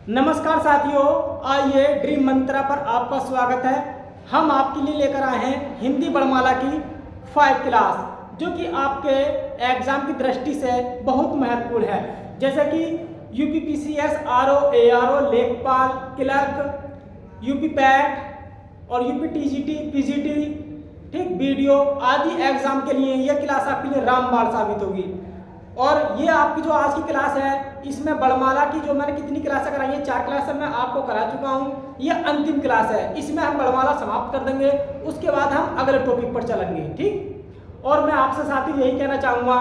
नमस्कार साथियों, आइए ड्रीम मंत्रा पर आपका स्वागत है। हम आपके लिए लेकर आए हैं हिंदी वर्णमाला की 5 क्लास, जो कि आपके एग्जाम की दृष्टि से बहुत महत्वपूर्ण है। जैसे कि यूपीपीसीएस, आरओ, एआरओ, लेखपाल, क्लर्क, यूपी पैट और यूपी टीजीटी, पीजीटी, ठीक, वीडियो आदि एग्जाम के लिए यह क्लास आपके लिए रामबाण साबित होगी। और ये आपकी जो आज की क्लास है, इसमें वर्णमाला की जो मैंने कितनी क्लासें कराई है, 4 क्लासें मैं आपको करा चुका हूँ। ये अंतिम क्लास है, इसमें हम वर्णमाला समाप्त कर देंगे। उसके बाद हम अगले टॉपिक पर चलेंगे, ठीक। और मैं आपसे साथी यही कहना चाहूँगा,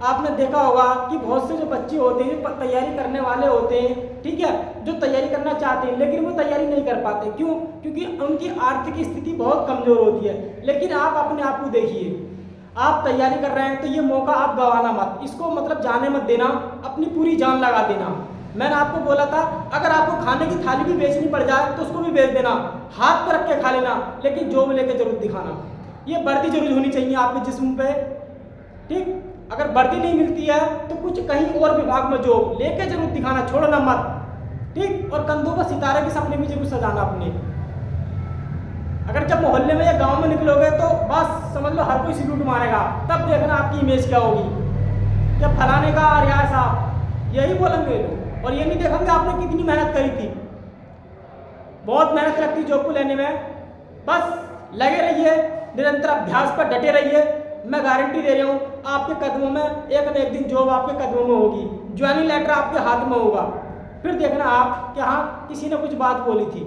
आपने देखा होगा कि बहुत से जो बच्चे होते हैं, जो तैयारी करने वाले होते हैं, ठीक है, जो तैयारी करना चाहते हैं लेकिन वो तैयारी नहीं कर पाते। क्यों? क्योंकि उनकी आर्थिक स्थिति बहुत कमजोर होती है। लेकिन आप अपने आप को देखिए, आप तैयारी कर रहे हैं तो ये मौका आप गंवाना मत, इसको मतलब जाने मत देना, अपनी पूरी जान लगा देना। मैंने आपको बोला था, अगर आपको खाने की थाली भी बेचनी पड़ जाए तो उसको भी बेच देना, हाथ पर रख के खा लेना, लेकिन जॉब लेके जरूर दिखाना। ये वर्दी जरूर होनी चाहिए आपके जिस्म पे, ठीक। अगर वर्दी नहीं मिलती है तो कुछ कहीं और विभाग में जॉब लेके जरूर दिखाना, छोड़ना मत, ठीक। और कंधों पर सितारे के सपने भी जरूर सजाना अपने। अगर जब मोहल्ले में या गांव में निकलोगे तो बस समझ लो हर कोई सैल्यूट मारेगा, तब देखना आपकी इमेज क्या होगी। जब फलाने का रियाज साहब यही बोलेंगे लोग, और ये नहीं देखेंगे आपने कितनी मेहनत करी थी। बहुत मेहनत लगती जॉब को लेने में, बस लगे रहिए, निरंतर अभ्यास पर डटे रहिए। मैं गारंटी दे रहा हूँ आपके कदमों में एक न एक दिन जॉब आपके कदमों में होगी, ज्वाइनिंग लेटर आपके हाथ में होगा। फिर देखना आप कि हाँ किसी ने कुछ बात बोली थी,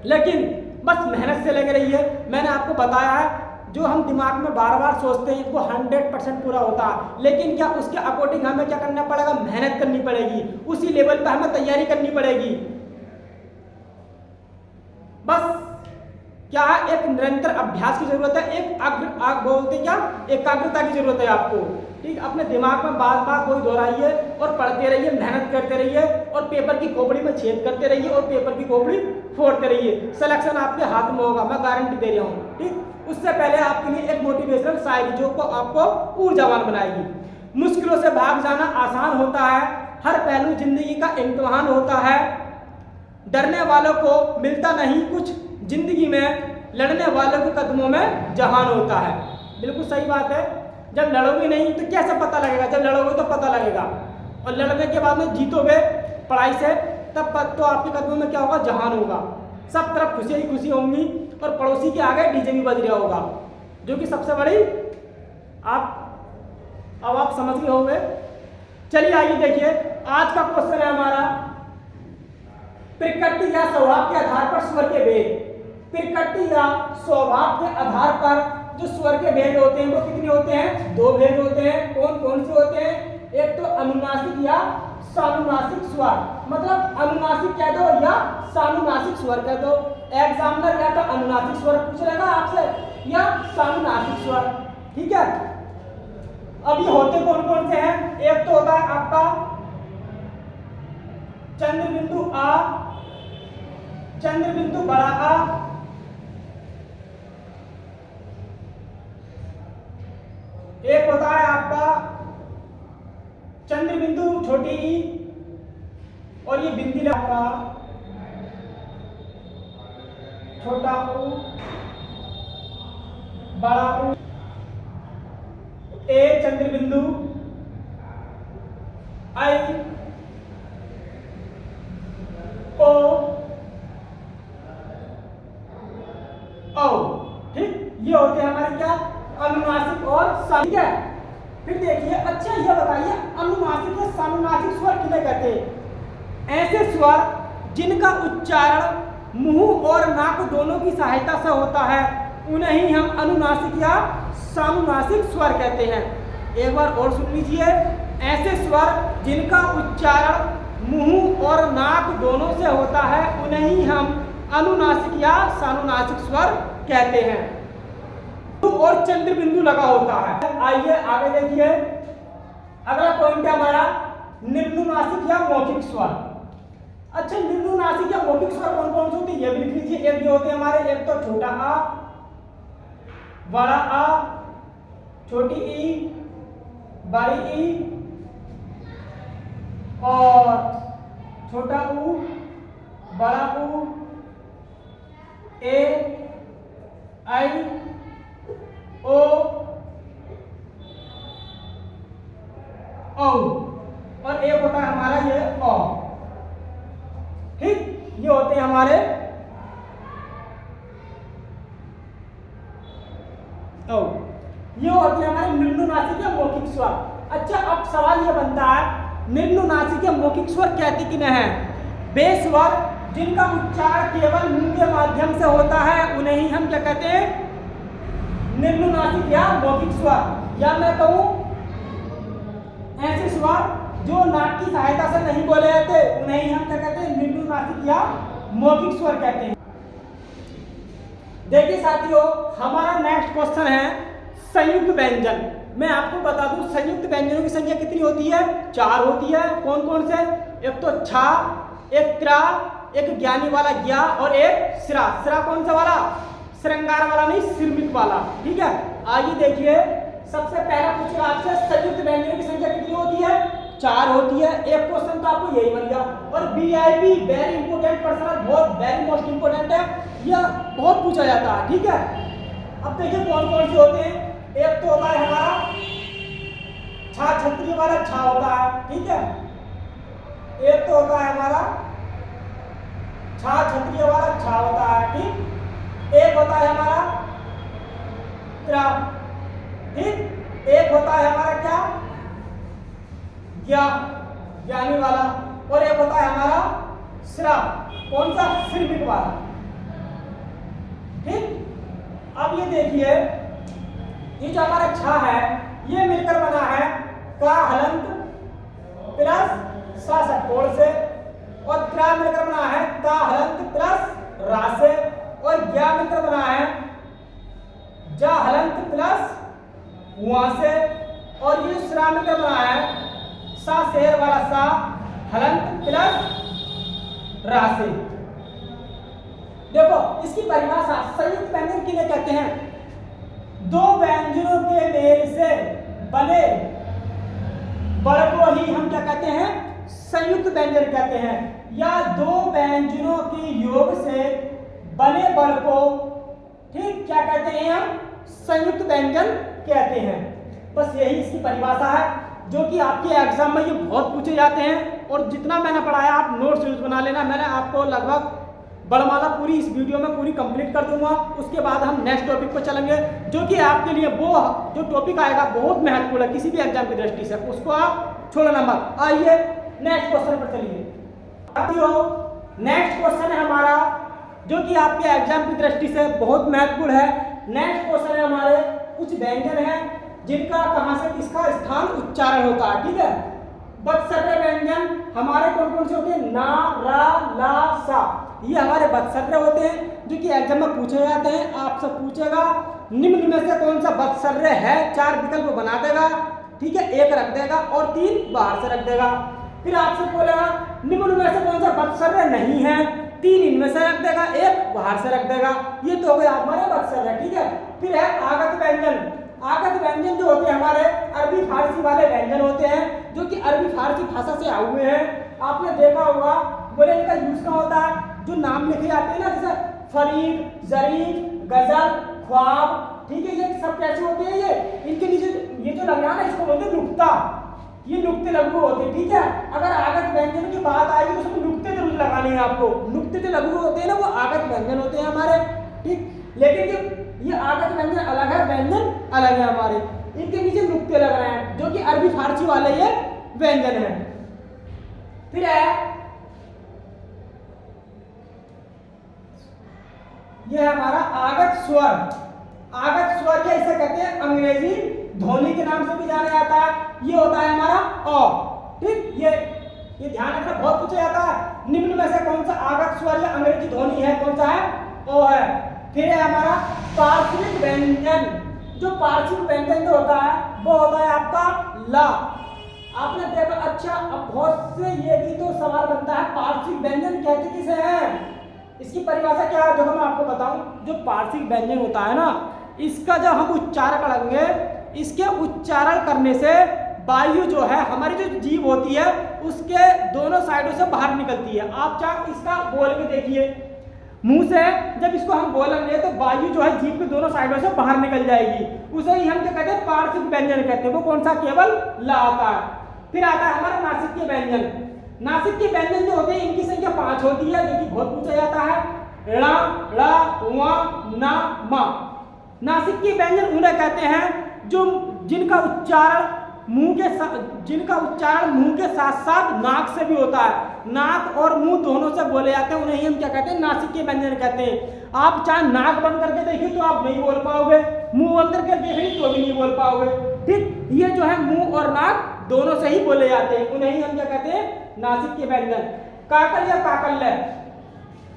लेकिन बस मेहनत से लगे रहिए। मैंने आपको बताया है, जो हम दिमाग में बार बार सोचते हैं वो 100% पूरा होता है, लेकिन क्या उसके अकॉर्डिंग हमें क्या करना पड़ेगा? मेहनत करनी पड़ेगी, उसी लेवल पर हमें तैयारी करनी पड़ेगी। बस क्या है, एक निरंतर अभ्यास की जरूरत है, एक बोलते क्या, एकाग्रता की जरूरत है आपको, ठीक। अपने दिमाग में बार बार कोई दोहराइए और पढ़ते रहिए, मेहनत करते रहिए, और पेपर की खोपड़ी में छेद करते रहिए और पेपर की खोपड़ी फोड़ते रहिए। सिलेक्शन आपके हाथ में होगा, मैं गारंटी दे रहा हूँ, ठीक। उससे पहले आपके लिए एक मोटिवेशनल शायरी जो को आपको ऊर्जावान बनाएगी। मुश्किलों से भाग जाना आसान होता है, हर पहलू जिंदगी का इम्तिहान होता है। डरने वालों को मिलता नहीं कुछ जिंदगी में, लड़ने वालों के कदमों में जहान होता है। बिल्कुल सही बात है। जब लड़ोगे नहीं तो कैसे पता लगेगा? जब लड़ोगे तो पता लगेगा, और लड़ने के बाद में जीतोगे पढ़ाई से, तब तो आपके कदमों में क्या होगा? जहान होगा। सब तरफ खुशी ही खुशी होंगी, और पड़ोसी के आगे डीजे भी बज रहा होगा, जो कि सबसे बड़ी आप समझ गए होंगे। चलिए आइए देखिए, आज का क्वेश्चन है हमारा, प्रकृति या स्वभाव के आधार पर स्वर के भेद। प्रकृति या स्वभाव के आधार पर जो स्वर के भेद होते हैं वो कितने होते हैं? 2 भेद होते हैं। कौन कौन से होते हैं? एक तो अनुनासिक या सानुनासिक स्वर, मतलब अनुनासिक कह दो या सानुनासिक स्वर कह दो। एग्जामिनर या तो अनुनासिक स्वर पूछ लेगा आपसे या सानुनासिक स्वर, ठीक है। अब ये होते कौन कौन से हैं? एक तो होता है आपका चंद्र बिंदु आ, चंद्र बिंदु बड़ा आ, एक होता है आपका चंद्र बिंदु छोटी ई, और ये बिंदी आपका छोटा ऊ, बड़ा ऊ, ए चंद्र बिंदु, आई, ओ, औ, ठीक। ये होते हैं हमारे क्या? अनुनासिक और सा, ठीक है। फिर देखिए, अच्छा ये बताइए, अनुनासिक या सानुनासिक स्वर किन्हें कहते हैं? ऐसे स्वर जिनका उच्चारण मुंह और नाक दोनों की सहायता से होता है, उन्हें ही हम अनुनासिक या सानुनासिक स्वर कहते हैं। एक बार और सुन लीजिए, ऐसे स्वर जिनका उच्चारण मुंह और नाक दोनों से होता है, उन्हें ही हम अनुनासिक या सानुनासिक स्वर कहते हैं। और चंद्र बिंदु लगा होता है। आइए आगे देखिए, अगला पॉइंट है हमारा निर्नुनासिक या मौखिक स्वर। अच्छा, निर्नुनासिक या मौखिक स्वर कौन कौन से होते हैं ये भी लिख लीजिए। एक ये होते हैं हमारे, एक तो छोटा आ, बड़ा आ, छोटी ई, बड़ी ई और छोटा ऊ, बड़ा ऊ, ए, आई, ओ, औ, और एक होता है हमारा ये औ। ठीक, ये होते हैं हमारे औ। ये होते हैं हमारे निम्नुनासिक या मौखिक स्वर। अच्छा, अब सवाल ये बनता है निम्नुनासिक या मौखिक स्वर कहते किन्हें हैं? वे स्वर जिनका उच्चारण केवल मुंह के माध्यम से होता है उन्हें ही हम क्या कहते हैं? निम्नुनासिक या मौखिक स्वर। या मैं कहूं ऐसे स्वर जो नाक की सहायता से नहीं बोले जाते उन्हें ही हम क्या कहते हैं? निम्नुनासिक या मौखिक स्वर कहते हैं। देखिए साथियों, हमारा नेक्स्ट क्वेश्चन है संयुक्त व्यंजन। मैं आपको बता दूं संयुक्त व्यंजनों की संख्या कितनी होती है? 4 होती है। कौन कौन से? एक तो छा, एक त्रा, एक ज्ञानी वाला ज्ञा और एक सिरा। सिरा कौन सा वाला? श्रृंगार वाला नहीं, सिरमिक वाला। ठीक है, आइए देखिए, सबसे पहला पूछेगा आपसे संयुक्त व्यंजनों की संख्या कितनी होती है? 4 होती है। एक क्वेश्चन तो आपको यही बन गया। और वीआईपी वेरी इंपॉर्टेंट पर्सन, बहुत वेरी मोस्ट इंपॉर्टेंट है, यह बहुत पूछा जाता है। ठीक है, अब देखिए कौन कौन से होते हैं। एक तो होता है हमारा छा, क्षत्रिय वाला छा होता है। ठीक है, एक तो होता है हमारा छा, क्षत्रिय वाला छा होता है। ठीक, एक होता है हमारा त्रा। ठीक, एक होता है हमारा क्या? ज्ञा, ज्ञानी वाला। और एक होता है हमारा श्रा, कौन सा? सिरमिक वाला। ठीक, अब ये देखिए, ये जो हमारा छा है ये मिलकर बना है का हलंत प्लस सा षटकोण से, और त्रा मिलकर बना है का हलंत प्लस रा से, और ज्ञा मिलकर बना है जा हलंत प्लस वहां से, और ये श्रा मिलकर बना है सा शेर वाला सा हलंत प्लस रा से। देखो इसकी परिभाषा संयुक्त व्यंजन किन्हें कहते हैं? दो व्यंजनों के मेल से बने बल को ही हम क्या कहते हैं? संयुक्त व्यंजन कहते हैं। या दो व्यंजनों के योग से बने बल को ठीक क्या कहते हैं? हम संयुक्त व्यंजन कहते हैं। बस यही इसकी परिभाषा है, जो कि आपके एग्जाम में ये बहुत पूछे जाते हैं। और जितना मैंने पढ़ाया आप नोट्स यूज बना लेना। मैंने आपको लगभग बड़माला पूरी इस वीडियो में पूरी कंप्लीट कर दूंगा। उसके बाद हम नेक्स्ट टॉपिक पर चलेंगे, जो कि आपके लिए वो जो टॉपिक आएगा बहुत महत्वपूर्ण है किसी भी एग्जाम की दृष्टि से, उसको आप छोड़ना मत। आइए नेक्स्ट क्वेश्चन पर चलिए। नेक्स्ट क्वेश्चन है हमारा जो कि आपके एग्जाम की दृष्टि से बहुत महत्वपूर्ण है। नेक्स्ट क्वेश्चन है हमारे कुछ व्यंजन है जिनका कहां से किसका स्थान उच्चारण होता है। ठीक है, बत्सर्य व्यंजन हमारे कौन कौन से होते हैं? ना, रा, ला, सा। ये हमारे बत्सर्य होते हैं जो कि एग्जाम में पूछे जाते हैं। आपसे पूछेगा निम्न में से कौन सा बत्सर्य है, 4 विकल्प बना देगा। ठीक है, 1 रख देगा और 3 बाहर से रख देगा। फिर आपसे बोलेगा निम्न में से कौन सा बत्सर्य नहीं है, 3 इनमें से रख देगा, 1 बाहर से रख देगा। ये तो हो गए हमारे बत्सर्य। ठीक है, फिर है आगत व्यंजन। आगत व्यंजन जो होते हैं हमारे अरबी फारसी वाले व्यंजन होते हैं, जो कि अरबी फारसी भाषा से आए हुए हैं। आपने देखा होगा, बोले इनका यूज क्या होता है? जो नाम लिखे जाते हैं ना, जैसे फरीद, जरीफ, गजल, ख्वाब। ठीक है, ये सब कैसे होते हैं? ये इनके नीचे ये जो लग रहा है ना, इसको बोलते हैं नुक्ता। ये नुक्ते लघु होते हैं। ठीक है, अगर आगत व्यंजन की बात आएगी तो उसमें नुक्ते जरूर लगाने हैं आपको। नुक्ते जो लघु होते हैं ना, वो आगत व्यंजन होते हैं हमारे। ठीक, लेकिन जो ये आगत व्यंजन अलग है, व्यंजन अलग है हमारे। इनके नीचे नुक्ते लग रहे हैं, जो कि अरबी फारसी वाले ये व्यंजन है। फिर है ये हमारा आगत स्वर। आगत स्वर या इसे कहते हैं अंग्रेजी ध्वनि के नाम से भी जाना जाता है। ये होता है हमारा अ। ठीक, ये ध्यान रखना, बहुत पूछा जाता है। निम्न में से कौन सा आगत स्वर या अंग्रेजी ध्वनि है? कौन सा है? ओ है। फिर है हमारा पार्श्विक व्यंजन। जो पार्श्विक व्यंजन जो होता है वो होता है आपका ला। आपने देखा, अच्छा अब बहुत से ये भी तो सवाल बनता है, पार्श्विक व्यंजन कहते किसे हैं? इसकी परिभाषा क्या है? देखो मैं आपको बताऊं, जो पार्श्विक व्यंजन होता है ना, इसका जब हम उच्चारण करेंगे, इसके उच्चारण करने से वायु जो है हमारी जो जीभ होती है उसके दोनों साइडों से बाहर निकलती है। आप चाहे इसका बोल के देखिए, मुंह से जब इसको हम बोलेंगे तो वायु जो है जीभ के दोनों साइडों से बाहर निकल जाएगी, उसे ही हम क्या कहते हैं, पार्श्विक व्यंजन कहते हैं। वो कौन सा, केवल ला आता है। फिर आता है हमारा नासिक के व्यंजन। नासिक के व्यंजन जो होते हैं इनकी संख्या 5 होती है, जो कि बहुत पूछा जाता है। ला, ला, वा, ना, मा। नासिक के व्यंजन उन्हें कहते हैं जो जिनका उच्चारण मुंह के साथ साथ नाक से भी होता है। नाक और मुंह दोनों से बोले जाते हैं, उन्हें हम क्या कहते हैं, नासिक के व्यंजन कहते हैं। आप चाहे नाक बंद करके देखिए तो आप नहीं बोल पाओगे, मुंह बंद करके देखिए तो भी नहीं बोल पाओगे। ठीक, ये जो है मुंह और नाक दोनों से ही बोले जाते हैं, उन्हें ही हम क्या कहते हैं, नासिक के व्यंजन। काकल या काकल्य,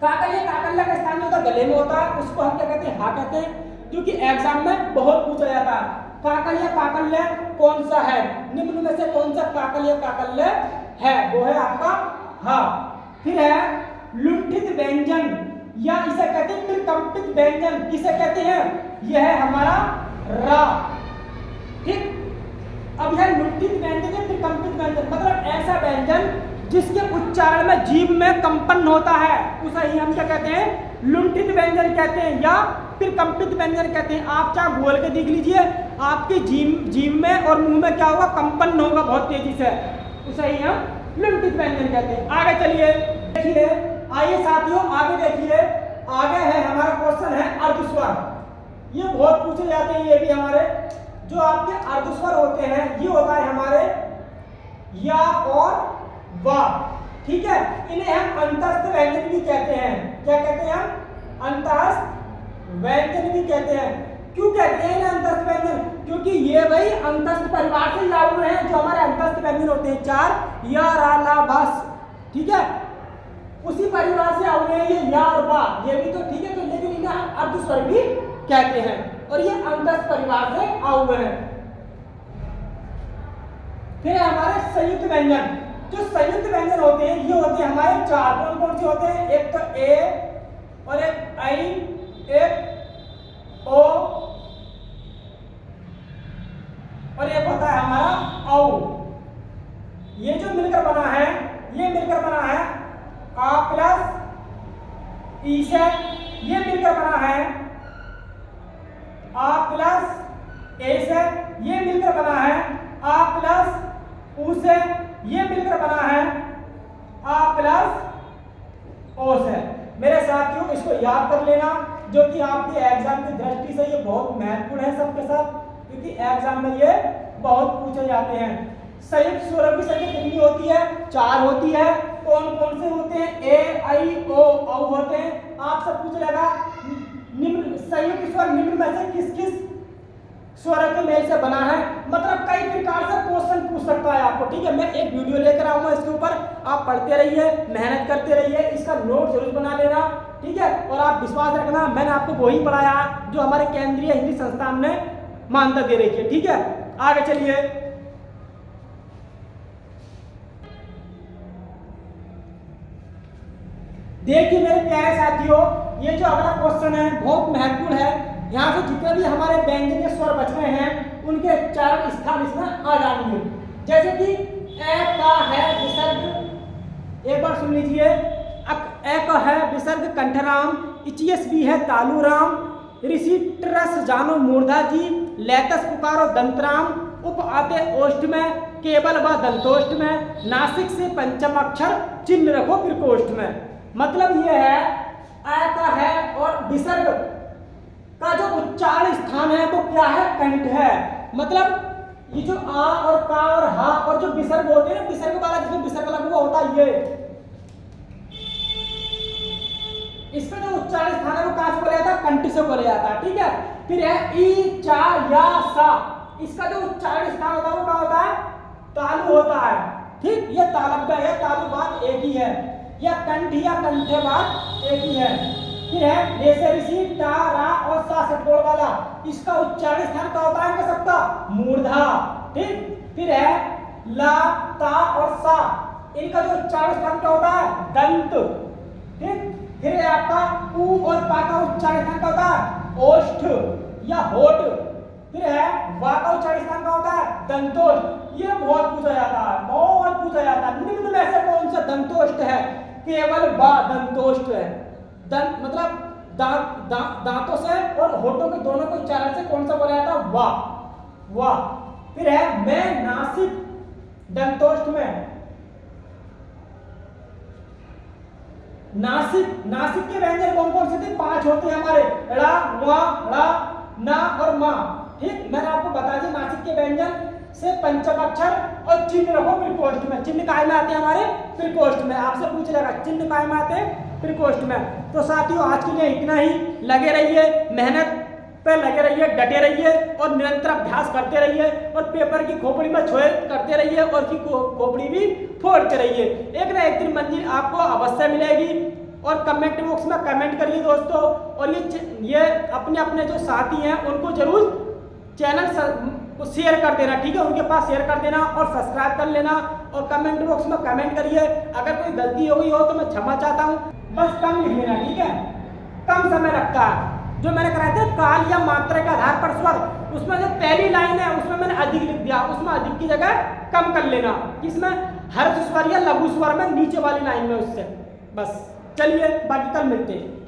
काकल या काकल्य का स्थान जो होता है गले में होता है, उसको हम क्या कहते हैं, हा कहते हैं, जो कि एग्जाम में बहुत पूछा जाता है। काकल या काकल्य कौन सा है, निम्न में से कौन सा काकल या काकल्य है, वो है आपका हा। फिर है लुंठित व्यंजन, या इसे कहते हैं त्रिकंपित व्यंजन। किसे कहते हैं, यह है हमारा रा। ठीक, अब यह लुंठित व्यंजन या त्रिकंपित व्यंजन, मतलब ऐसा व्यंजन जिसके उच्चारण में जीभ में कंपन होता है, उसे ही हम क्या कहते हैं, लुंठित व्यंजन कहते हैं या फिर कंपित व्यंजन कहते हैं। आप चाहे बोल के देख लीजिए, आपकी जीभ में और मुंह में क्या होगा, कंपन होगा बहुत तेजी से, उसे ही हम लुंठित व्यंजन कहते हैं। आगे चलिए देखिए, आइए साथियों आगे देखिए, आगे है हमारा क्वेश्चन है अर्धस्वर। ये बहुत पूछे जाते हैं, ये भी हमारे जो आपके अर्धस्वर होते हैं, ये होता है हमारे या और वा। ठीक है, इन्हें हम अंतस्थ व्यंजन भी कहते हैं। क्या कहते हैं हम, अंतस्थ व्यंजन भी कहते हैं। क्यों कहते हैं अंतस्थ व्यंजन, क्योंकि ये भाई अंतस्थ परिवार से लागू हैं, जो हमारे अंतस्थ व्यंजन होते हैं 4 या, रा, ला, बस। ठीक है, उसी परिवार से आए हैं ये या और बा, ये भी तो ठीक है, तो लेकिन इन्हें अर्धस्वर भी कहते हैं और ये अंतस्थ परिवार से आए हुए हैं। फिर हमारे संयुक्त व्यंजन, जो संयुक्त व्यंजन होते हैं ये होते हैं हमारे 4। कौन कौन से होते हैं, एक तो ए और एक आई, एक ओ और एक होता है हमारा औ। ये जो मिलकर बना है, ये मिलकर बना है आ प्लस ई से, ये मिलकर बना है आ प्लस ए से, ये मिलकर बना है आ प्लस ऊ से, ये मिलकर बना है आ प्लस ओ से। मेरे साथियों इसको याद कर लेना, जो कि आपके एग्जाम की दृष्टि से ये बहुत महत्वपूर्ण है सबके साथ, क्योंकि एग्जाम में ये बहुत पूछे जाते हैं। संयुक्त स्वरों की संख्या कितनी होती है, 4 होती है। कौन कौन से होते हैं, ए, आई, ओ, औ होते हैं। आपसे पूछ लेगा निम्न संयुक्त स्वर निम्न में से किस किस स्वर के मेल से बना है, मतलब कई प्रकार से क्वेश्चन पूछ सकता है आपको। ठीक है, मैं एक वीडियो लेकर आऊंगा इसके ऊपर, आप पढ़ते रहिए, मेहनत करते रहिए, इसका नोट जरूर बना लेना। ठीक है, और आप विश्वास रखना मैंने आपको वही पढ़ाया जो हमारे केंद्रीय हिंदी संस्थान ने मान्यता दे रही है। ठीक है, आगे चलिए। देखिए मेरे प्यारे साथियों, ये जो अगला क्वेश्चन है बहुत महत्वपूर्ण है। यहाँ से जितने भी हमारे व्यंजन के स्वर बच रहे हैं उनके 4 स्थान इसमें आ जाएंगे। जैसे कि ए का है विसर्ग, एक बार सुन लीजिए, ए का है विसर्ग कंठराम, इचियस भी है तालुराम, ऋषि ट्रस जानो मूर्धा जी, लेतस पुकारो दंतराम, उप आते ओष्ठ में, केवल व दंतोष्ठ में, नासिक से पंचम अक्षर चिन्ह रखो प्रकोष्ठ में। मतलब ये है ए का है और विसर्ग का जो उच्चारण स्थान है वो क्या है, कंठ है। मतलब ये जो आ और का और हा और जो विसर्ग होते हैं, विसर्ग वाला जिसमें विसर्ग लगा हुआ होता है, ये इसका जो उच्चारण स्थान है वो कहां से बोला जाता है, कंठ से बोला जाता है। ठीक है, फिर है ई, चा, या, सा, इसका जो उच्चारण स्थान होता है वो कहां होता है, तालु होता है। ठीक, ये तालव्य है, तालु बात एक ही है, या कंठ या कंठे बात एक ही है। फिर है रेसे ऋषि टा, रा और सा षटकोण वाला, इसका उच्चारण स्थान क्या होता है, सबका मूर्धा। ठीक, फिर है ला, ता और सा, इनका जो उच्चारण स्थान क्या होता है, दंत। ठीक, फिर है आपका ऊ और पा का उच्चारण स्थान क्या होता है, ओष्ठ या होठ। फिर है वा का उच्चारण स्थान क्या होता है, दंतोष्ट। ये बहुत पूछा जाता है, बहुत पूछा जाता है। निम्न में से कौन सा दंतोष्ट है? केवल बा दंतोष्ट है। दंत मतलब दांतों से और होठों के दोनों को उच्चारण से कौन सा बोला जाता है? वाह वाह। फिर है मैं नासिक दंतोष्ट में नासिक के व्यंजन कौन कौन से थे? 5 होते हैं हमारे, ड़ा, वा, ड़ा, ना और मा। ठीक, मैंने आपको बता दिया नासिक के व्यंजन से पंचम अक्षर और चिन्ह रखो त्रिकोष्ठ में। चिन्ह काय में आते हैं? हमारे त्रिकोष्ठ में। आपसे पूछ लेगा चिन्ह काय में आते हैं? त्रिकोष्ठ में। तो साथियों आज के लिए इतना ही। लगे रहिए, मेहनत पे लगे रहिए, डटे रहिए और निरंतर अभ्यास करते रहिए और पेपर की खोपड़ी में छोए करते रहिए और की खोपड़ी भी फोड़ते रहिए। एक ना एक दिन मंजिल आपको अवश्य मिलेगी। और कमेंट बॉक्स में कमेंट करिए दोस्तों। और ये अपने अपने जो साथी हैं उनको जरूर चैनल को शेयर कर देना, ठीक है? उनके पास शेयर कर देना और सब्सक्राइब कर लेना और कमेंट बॉक्स में कमेंट करिए। अगर कोई गलती हो गई हो तो मैं क्षमा चाहता हूँ, बस कम लिख लेना, ठीक है? कम समय लगता है। जो मैंने कराया था काल या मात्रा के आधार पर स्वर, उसमें जो पहली लाइन है उसमें मैंने अधिक लिख दिया, उसमें अधिक की जगह कम कर लेना। इसमें हर्ष स्वर या लघु स्वर में नीचे वाली लाइन में उससे। बस चलिए, बाकी कल मिलते हैं।